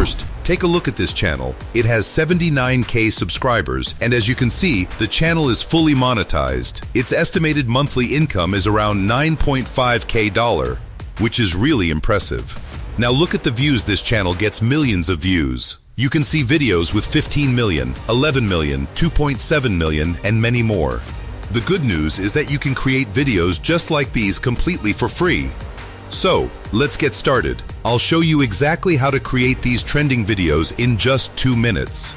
First, take a look at this channel. It has 79K subscribers, and as you can see, the channel is fully monetized. Its estimated monthly income is around $9.5K, which is really impressive. Now look at the views. This channel gets millions of views. You can see videos with 15 million, 11 million, 2.7 million, and many more. The good news is that you can create videos just like these completely for free. So, let's get started. I'll show you exactly how to create these trending videos in just 2 minutes.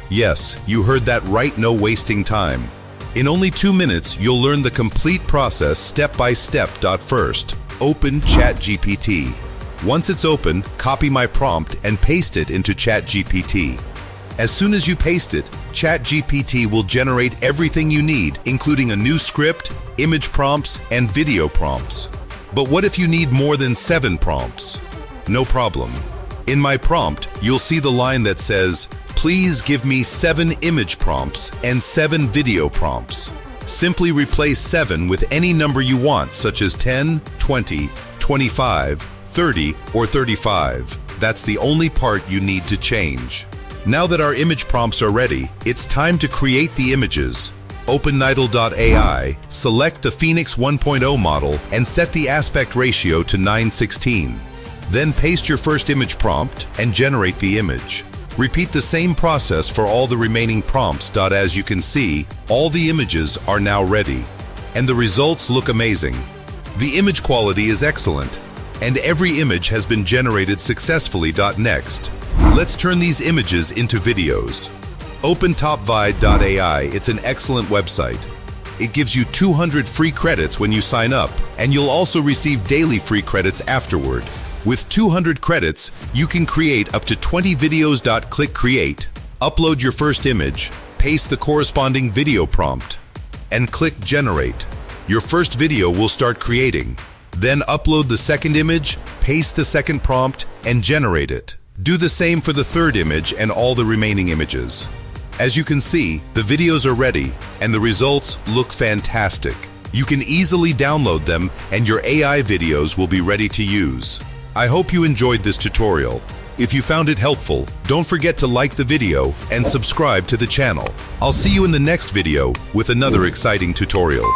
Yes, you heard that right, no wasting time. In only 2 minutes, you'll learn the complete process step by step. First, open ChatGPT. Once it's open, copy my prompt and paste it into ChatGPT. As soon as you paste it, ChatGPT will generate everything you need, including a new script, image prompts, and video prompts. But what if you need more than 7 prompts? No problem. In my prompt, you'll see the line that says, "Please give me 7 image prompts and 7 video prompts." Simply replace 7 with any number you want, such as 10, 20, 25, 30, or 35. That's the only part you need to change. Now that our image prompts are ready, it's time to create the images. Open Nidal.ai, select the Phoenix 1.0 model, and set the aspect ratio to 9:16. Then paste your first image prompt and generate the image. Repeat the same process for all the remaining prompts. As you can see, all the images are now ready, and the results look amazing. The image quality is excellent, and every image has been generated successfully. Next, let's turn these images into videos. Open topvide.ai. It's an excellent website. It gives you 200 free credits when you sign up, and you'll also receive daily free credits afterward. With 200 credits, you can create up to 20 videos. Click Create, upload your first image, paste the corresponding video prompt, and click Generate. Your first video will start creating. Then upload the second image, paste the second prompt, and generate it. Do the same for the third image and all the remaining images. As you can see, the videos are ready, and the results look fantastic. You can easily download them, and your AI videos will be ready to use. I hope you enjoyed this tutorial. If you found it helpful, don't forget to like the video and subscribe to the channel. I'll see you in the next video with another exciting tutorial.